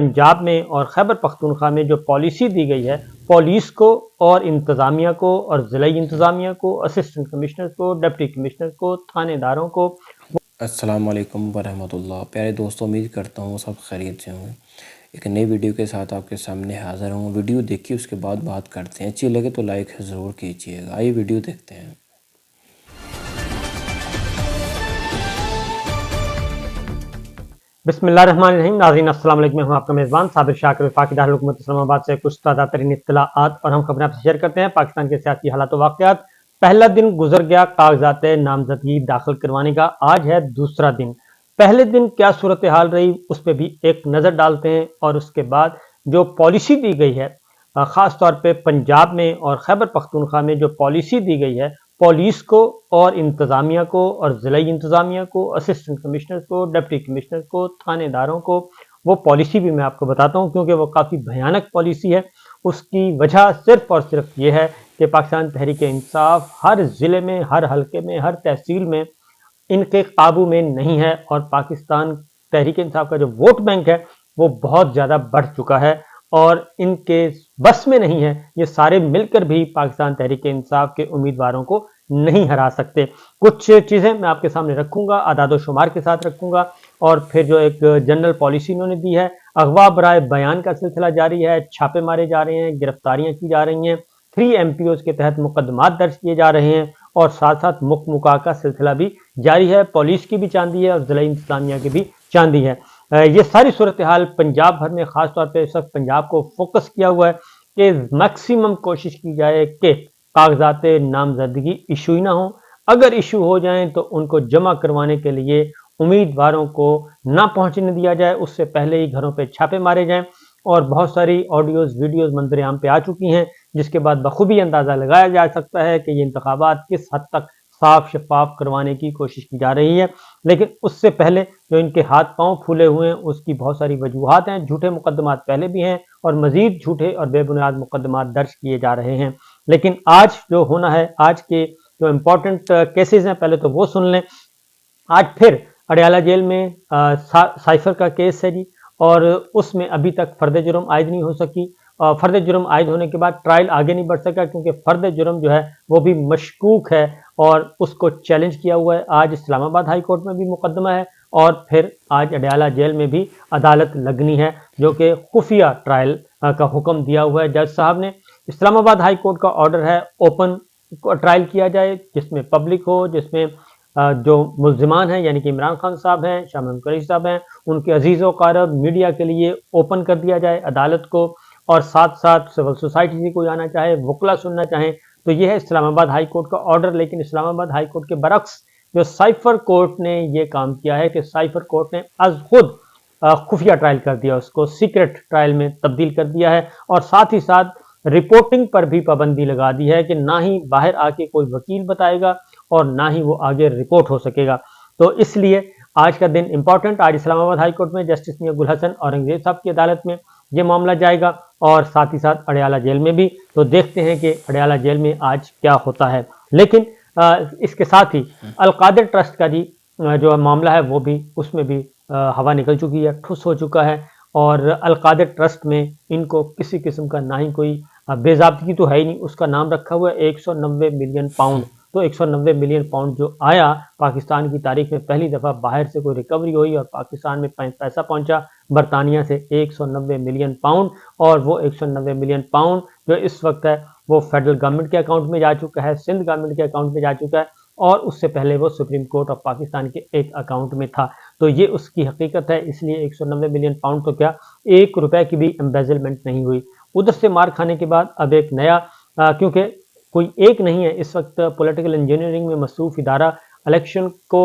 पंजाब में और खैबर पख्तूनख्वा में जो पॉलिसी दी गई है पुलिस को और इंतज़ामिया को और ज़िलाई इंतज़ामिया को, असिस्टेंट कमिश्नर को, डिप्टी कमिश्नर को, थानेदारों को। अस्सलाम वालेकुम वरहमतुल्लाह। प्यारे दोस्तों, उम्मीद करता हूँ सब खैरियत से होंगे। एक नई वीडियो के साथ आपके सामने हाज़िर हूँ। वीडियो देखिए, उसके बाद बात करते हैं। अच्छी लगे तो लाइक ज़रूर कीजिएगा। आइए वीडियो देखते हैं। बिस्मिल्लाहिर्रहमानिर्रहीम। नाज़रीन अस्सलाम वालेकुम। मैं हूं आपका मेज़बान साबिर शाकिर वफाकी दारुल हुकूमत इस्लामाबाद से कुछ ताज़ा तरीन इत्तलाआत और हम खबरें आपसे शेयर करते हैं। पाकिस्तान के सियासी हालात व वाक़यात। पहला दिन गुजर गया कागजात नामजदगी दाखिल करवाने का, आज है दूसरा दिन। पहले दिन क्या सूरत हाल रही उस पर भी एक नज़र डालते हैं और उसके बाद जो पॉलिसी दी गई है ख़ास तौर पर पंजाब में और खैबर पख्तूनख्वा में जो पॉलिसी दी गई है पुलिस को और इंतज़ामिया को और ज़िलाई इंतज़ामिया को, असिस्टेंट कमिश्नर को, डिप्टी कमिश्नर को, थानेदारों को, वो पॉलिसी भी मैं आपको बताता हूँ क्योंकि वो काफ़ी भयानक पॉलिसी है। उसकी वजह सिर्फ और सिर्फ ये है कि पाकिस्तान तहरीक-ए-इंसाफ हर ज़िले में, हर हल्के में, हर तहसील में इनके काबू में नहीं है और पाकिस्तान तहरीक-ए-इंसाफ का जो वोट बैंक है वो बहुत ज़्यादा बढ़ चुका है और इनके बस में नहीं है। ये सारे मिलकर भी पाकिस्तान तहरीक-ए-इंसाफ के उम्मीदवारों को नहीं हरा सकते। कुछ चीज़ें मैं आपके सामने रखूंगा, आदाद शुमार के साथ रखूंगा और फिर जो एक जनरल पॉलिसी इन्होंने दी है, अगवा बराए बयान का सिलसिला जारी है, छापे मारे जा रहे हैं, गिरफ्तारियां की जा रही हैं, 3 MPOs के तहत मुकदमात दर्ज किए जा रहे हैं और साथ साथ मुक-मुका का सिलसिला भी जारी है। पुलिस की भी चांदी है और ज़िलाई इंतज़ामिया की भी चांदी है। ये सारी सूरत हाल पंजाब भर में ख़ास तौर पे इस वक्त पंजाब को फोकस किया हुआ है कि मैक्सिमम कोशिश की जाए कि कागजात नामजदगी इशू ही ना हो। अगर इशू हो जाएं तो उनको जमा करवाने के लिए उम्मीदवारों को ना पहुंचने दिया जाए, उससे पहले ही घरों पे छापे मारे जाएं। और बहुत सारी ऑडियोज़ वीडियोज़ मंजर-ए-आम पे आ चुकी हैं जिसके बाद बखूबी अंदाज़ा लगाया जा सकता है कि ये इंतखाबात किस हद तक साफ शफाफ करवाने की कोशिश की जा रही है। लेकिन उससे पहले जो इनके हाथ पांव फूले हुए हैं उसकी बहुत सारी वजूहात हैं। झूठे मुकदमात पहले भी हैं और मजीद झूठे और बेबुनियाद मुकदमात दर्ज किए जा रहे हैं। लेकिन आज जो होना है, आज के जो इम्पोर्टेंट केसेस हैं पहले तो वो सुन लें। आज फिर अडयाला जेल में साइफर का केस है जी और उसमें अभी तक फर्द जुर्म आयद नहीं हो सकी। फर्द जुर्म आयद होने के बाद ट्रायल आगे नहीं बढ़ सका क्योंकि फर्द जुर्म जो है वो भी मशकूक है और उसको चैलेंज किया हुआ है। आज इस्लामाबाद हाई कोर्ट में भी मुकदमा है और फिर आज अडयाला जेल में भी अदालत लगनी है जो कि खुफिया ट्रायल का हुक्म दिया हुआ है जज साहब ने। इस्लामाबाद हाई कोर्ट का ऑर्डर है ओपन ट्रायल किया जाए जिसमें पब्लिक हो, जिसमें जो मुल्जिमान हैं यानी कि इमरान खान साहब हैं, शाह महमूद कुरैशी साहब हैं, उनके अजीज़ व क़ारब मीडिया के लिए ओपन कर दिया जाए अदालत को और साथ साथ सिविल सोसाइटी से कोई आना चाहे, वकला सुनना चाहें तो यह है इस्लामाबाद हाई कोर्ट का ऑर्डर। लेकिन इस्लामाबाद हाई कोर्ट के बरक्स जो साइफर कोर्ट ने ये काम किया है कि साइफर कोर्ट ने अज खुद खुफिया ट्रायल कर दिया, उसको सीक्रेट ट्रायल में तब्दील कर दिया है और साथ ही साथ रिपोर्टिंग पर भी पाबंदी लगा दी है कि ना ही बाहर आके कोई वकील बताएगा और ना ही वो आगे रिपोर्ट हो सकेगा। तो इसलिए आज का दिन इंपॉर्टेंट। आज इस्लामाबाद हाई कोर्ट में जस्टिस मियां गुल हसन औरंगजेब साहब की अदालत में ये मामला जाएगा और साथ ही साथ अडयाला जेल में भी। तो देखते हैं कि अडयाला जेल में आज क्या होता है। लेकिन इसके साथ ही अलकादिर ट्रस्ट का जी जो मामला है वो भी, उसमें भी हवा निकल चुकी है, ठुस हो चुका है और अलकादिर ट्रस्ट में इनको किसी किस्म का ना ही कोई बेज़ाब्तगी तो है ही नहीं। उसका नाम रखा हुआ है 190 मिलियन पाउंड। तो 190 मिलियन पाउंड जो आया पाकिस्तान की तारीख में पहली दफ़ा बाहर से कोई रिकवरी हुई और पाकिस्तान में पैसा पहुंचा बरतानिया से 190 मिलियन पाउंड और वो 190 मिलियन पाउंड जो इस वक्त है वो फेडरल गवर्नमेंट के अकाउंट में जा चुका है, सिंध गवर्नमेंट के अकाउंट में जा चुका है और उससे पहले वो सुप्रीम कोर्ट ऑफ पाकिस्तान के एक अकाउंट में था। तो ये उसकी हकीकत है। इसलिए 190 मिलियन पाउंड तो क्या, 1 रुपए की भी एम्बेजलमेंट नहीं हुई। उधर से मार खाने के बाद अब एक नया, क्योंकि कोई एक नहीं है इस वक्त पॉलिटिकल इंजीनियरिंग में मसरूफ इदारा इलेक्शन को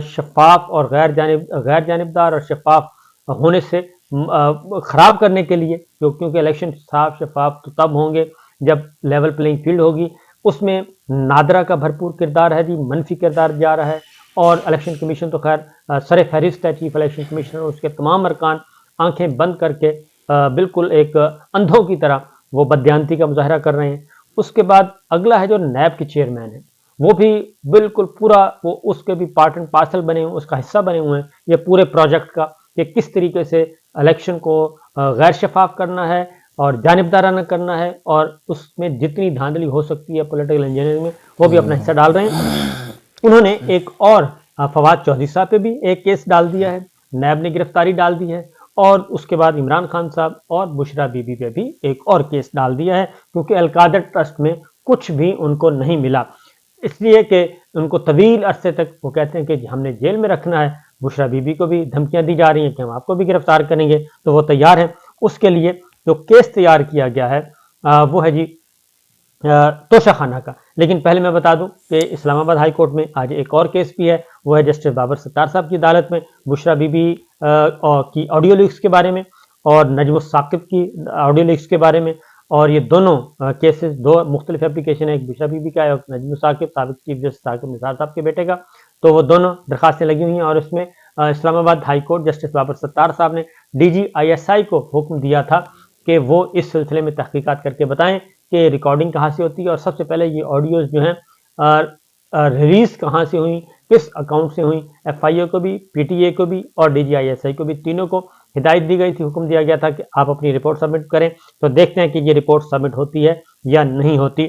शफाफ और गैर जानिबदार और शफाफ होने से ख़राब करने के लिए, क्योंकि इलेक्शन साफ शफाफ तो तब होंगे जब लेवल प्लेइंग फील्ड होगी। उसमें नादरा का भरपूर किरदार है जी, मनफी किरदार जा रहा है और इलेक्शन कमीशन तो खैर सर फहरिस्त है, चीफ इलेक्शन कमिश्नर उसके तमाम अरकान आंखें बंद करके बिल्कुल एक अंधों की तरह वो बदयांती का मुजाहरा कर रहे हैं। उसके बाद अगला है जो नैब के चेयरमैन है, वो भी बिल्कुल पूरा वो उसके भी पार्ट एंड पार्सल बने हुए, उसका हिस्सा बने हुए हैं ये पूरे प्रोजेक्ट का कि किस तरीके से इलेक्शन को गैर शफाफ करना है और जानिबदाराना करना है, और उसमें जितनी धांधली हो सकती है पॉलिटिकल इंजीनियरिंग में वो भी अपना हिस्सा डाल रहे हैं। उन्होंने एक और फवाद चौधरी साहब पे भी एक केस डाल दिया है, नैब ने गिरफ्तारी डाल दी है, और उसके बाद इमरान खान साहब और बुशरा बीबी पे भी एक और केस डाल दिया है, क्योंकि अलकादर ट्रस्ट में कुछ भी उनको नहीं मिला, इसलिए कि उनको तवील अरसे तक वो कहते हैं कि हमने जेल में रखना है। बुशरा बीबी को भी धमकियां दी जा रही हैं कि हम आपको भी गिरफ्तार करेंगे, तो वो तैयार हैं। उसके लिए जो केस तैयार किया गया है वो है जी तोशाखाना का। लेकिन पहले मैं बता दूं कि इस्लामाबाद हाई कोर्ट में आज एक और केस भी है, वो है जस्टिस बाबर सत्तार साहब की अदालत में बुशरा बीबी की ऑडियो लीक्स के बारे में और नजम साकिब की ऑडियो लीक्स के बारे में। और ये दोनों केसेस दो मुख्तलिफ एप्लीकेशन है, एक बुशरा बीबी का है और नजम साकिब साबिक चीफ जस्टिस साकिब निसार साहब के बेटे का। तो वो दोनों दरखास्तें लगी हुई हैं और उसमें Islamabad high court justice Babar Sattar साहब ने DGISI को हुक्म दिया था कि वो इस सिलसिले में तहकीकात करके बताएं कि रिकॉर्डिंग कहाँ से होती है और सबसे पहले ये ऑडियोज जो हैं रिलीज कहाँ से हुई, किस अकाउंट से हुई। FIA को भी, PTA को भी और DGISI को भी, तीनों को हिदायत दी गई थी, हुक्म दिया गया था कि आप अपनी रिपोर्ट सबमिट करें। तो देखते हैं कि ये रिपोर्ट सबमिट होती है या नहीं होती,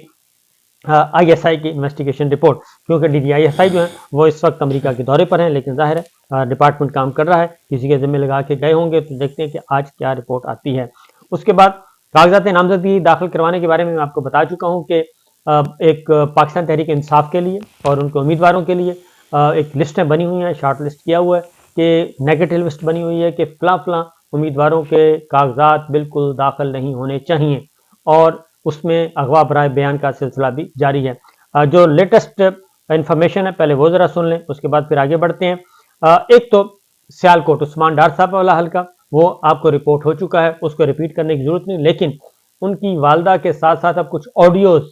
ISI की इन्वेस्टिगेशन रिपोर्ट, क्योंकि DGISI जो है वो इस वक्त अमेरिका के दौरे पर हैं, लेकिन जाहिर है डिपार्टमेंट काम कर रहा है, किसी के जिम्मे लगा के गए होंगे। तो देखते हैं कि आज क्या रिपोर्ट आती है। उसके बाद कागजात नामजदगी दाखिल करवाने के बारे में मैं आपको बता चुका हूँ कि एक पाकिस्तान तहरीक इंसाफ के लिए और उनके उम्मीदवारों के लिए एक लिस्टें बनी हुई हैं, शॉर्ट लिस्ट किया हुआ है कि नेगेटिव लिस्ट बनी हुई है कि फ़लाँ उम्मीदवारों के कागजात बिल्कुल दाखिल नहीं होने चाहिए, और उसमें अगवा बराए बयान का सिलसिला भी जारी है। जो लेटेस्ट इंफॉर्मेशन है पहले वो ज़रा सुन लें, उसके बाद फिर आगे बढ़ते हैं। एक तो सियालकोट उस्मान डार साहब वाला हल्का, वो आपको रिपोर्ट हो चुका है, उसको रिपीट करने की जरूरत नहीं, लेकिन उनकी वालदा के साथ साथ अब कुछ ऑडियोज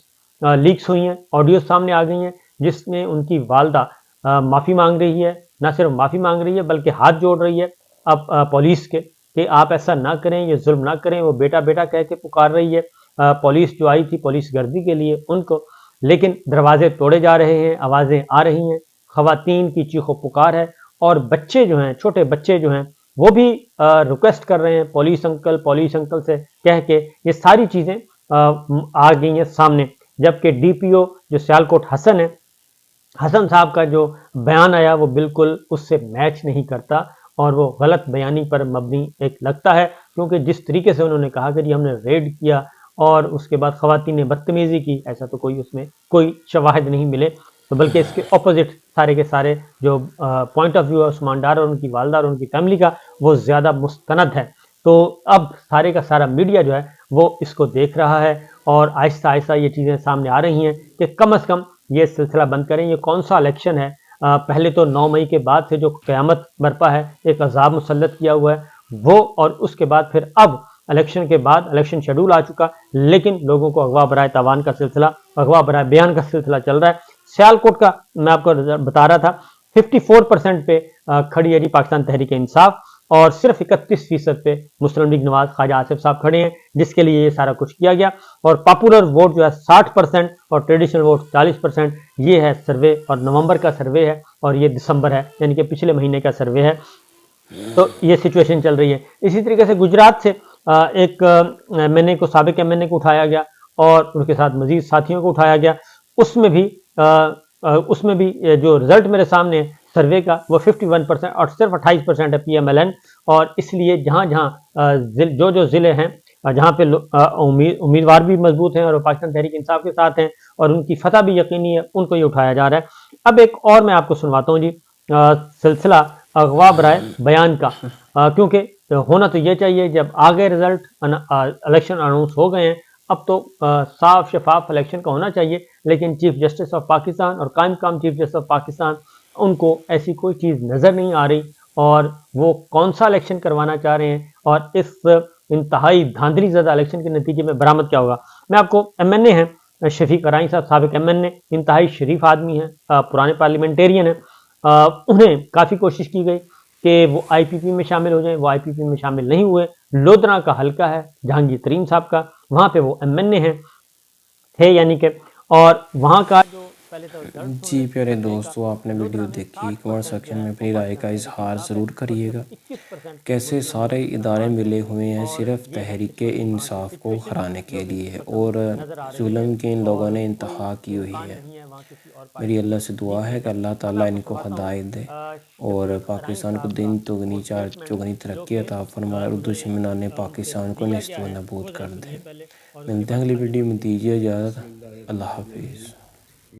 लीक्स हुई हैं, ऑडियोज सामने आ गई हैं जिसमें उनकी वालदा माफ़ी मांग रही है, ना सिर्फ माफ़ी मांग रही है बल्कि हाथ जोड़ रही है अब पुलिस के कि आप ऐसा ना करें, ये जुल्म ना करें। वो बेटा बेटा कह के पुकार रही है पुलिस जो आई थी पुलिस गर्दी के लिए उनको, लेकिन दरवाजे तोड़े जा रहे हैं, आवाज़ें आ रही हैं, खवातीन की चीखो पुकार है, और बच्चे जो हैं, छोटे बच्चे जो हैं, वो भी रिक्वेस्ट कर रहे हैं पुलिस अंकल से कह के। ये सारी चीज़ें आ गई हैं सामने, जबकि DPO जो सियालकोट हसन साहब का जो बयान आया वो बिल्कुल उससे मैच नहीं करता, और वो गलत बयानी पर मबनी एक लगता है, क्योंकि जिस तरीके से उन्होंने कहा कि जी हमने रेड किया और उसके बाद खवातीन ने बदतमीज़ी की, ऐसा तो कोई उसमें कोई शवाहिद नहीं मिले। तो बल्कि इसके ऑपोजिट सारे के सारे जो पॉइंट ऑफ व्यू है उस्मान डार और उनकी वालदा और उनकी फैमिली का, वो ज़्यादा मुस्तनद है। तो अब सारे का सारा मीडिया जो है वो इसको देख रहा है, और आहिस्ता आहिस्ता ये चीज़ें सामने आ रही हैं कि कम अज़ कम ये सिलसिला बंद करें। ये कौन सा इलेक्शन है? पहले तो 9 मई के बाद से जो क़यामत बरपा है, एक अज़ाब मुसल्लत किया हुआ है वो, और उसके बाद फिर अब इलेक्शन के बाद इलेक्शन शेड्यूल आ चुका, लेकिन लोगों को अगवा बराए तावान का सिलसिला, अगवा बराए बयान का सिलसिला चल रहा है। सियालकोट का मैं आपको बता रहा था 54% पे खड़ी है जी पाकिस्तान तहरीक इंसाफ, और सिर्फ 31% पे मुस्लिम लीग नवाज ख्वाजा आसिफ साहब खड़े हैं, जिसके लिए ये सारा कुछ किया गया। और पॉपुलर वोट जो है 60% और ट्रेडिशनल वोट 40%। ये है सर्वे, और नवंबर का सर्वे है और ये दिसंबर है, यानी कि पिछले महीने का सर्वे है। तो ये सिचुएशन चल रही है। इसी तरीके से गुजरात से एक MNA को, साबिक MNA को उठाया गया और उनके साथ मजीद साथियों को उठाया गया। उसमें भी जो रिजल्ट मेरे सामने है सर्वे का, वो 51% और सिर्फ 28% है PMLN। और इसलिए जहाँ जो ज़िले हैं जहाँ पे उम्मीदवार भी मजबूत हैं और पाकिस्तान तहरीक इंसाफ के साथ हैं और उनकी फतह भी यकीनी है, उनको ये उठाया जा रहा है। अब एक और मैं आपको सुनवाता हूँ जी सिलसिला अगवा बराए बयान का, क्योंकि होना तो ये चाहिए जब आ गए रिजल्ट, इलेक्शन अनाउंस हो गए हैं, अब तो साफ शफाफ इलेक्शन का होना चाहिए। लेकिन चीफ जस्टिस ऑफ पाकिस्तान और कायम काम चीफ जस्टिस ऑफ पाकिस्तान, उनको ऐसी कोई चीज़ नज़र नहीं आ रही, और वो कौन सा इलेक्शन करवाना चाह रहे हैं और इस इंतहाई धांधली ज़दा इलेक्शन के नतीजे में बरामद क्या होगा। मैं आपको MNA हैं शफीक कराई साहब, साबिक MNA, इंतहाई शरीफ आदमी हैं, पुराने पार्लियामेंटेरियन हैं। उन्हें काफ़ी कोशिश की गई कि वो IPP में शामिल हो जाएं, वो IPP में शामिल नहीं हुए। लोधरा का हल्का है जहांगीर तरीन साहब का, वहाँ पे वो MNA हैं थे यानी कि, और वहाँ का जो पहले तो दर्द जी प्यारे दोस्तों, आपने वीडियो देखी, कमेंट सेक्शन में अपनी राय का इजहार ज़रूर करिएगा। 21% कैसे सारे इदारे मिले हुए हैं सिर्फ तहरीक इंसाफ को हराने के लिए और जुल्म की इन लोगों ने इंतहा की हुई है। नहीं है वहाँ किसी और मेरी पार्टी अल्लाह की। से दुआ है ठीक कि है, अल्लाह अब मैं ताला आपको इनको सुनवाता हूँ हदायत दे और शफीक राही पाकिस्तान को साहब का दिन दुगनी वो चार स्टेटमेंट चौगनी जो तरक्की कि अता फरमाए और गुज़रे दुश्मनाने उनके पाकिस्तान को दिया नेस्त गया व है, वो नबूद ज़रा कर सुनिए दे। पहले और उसके मिलते हैं बाद अगली आगे वीडियो में, बढ़ते हैं। दीजिए इजाज़त। अल्लाह हाफिज़।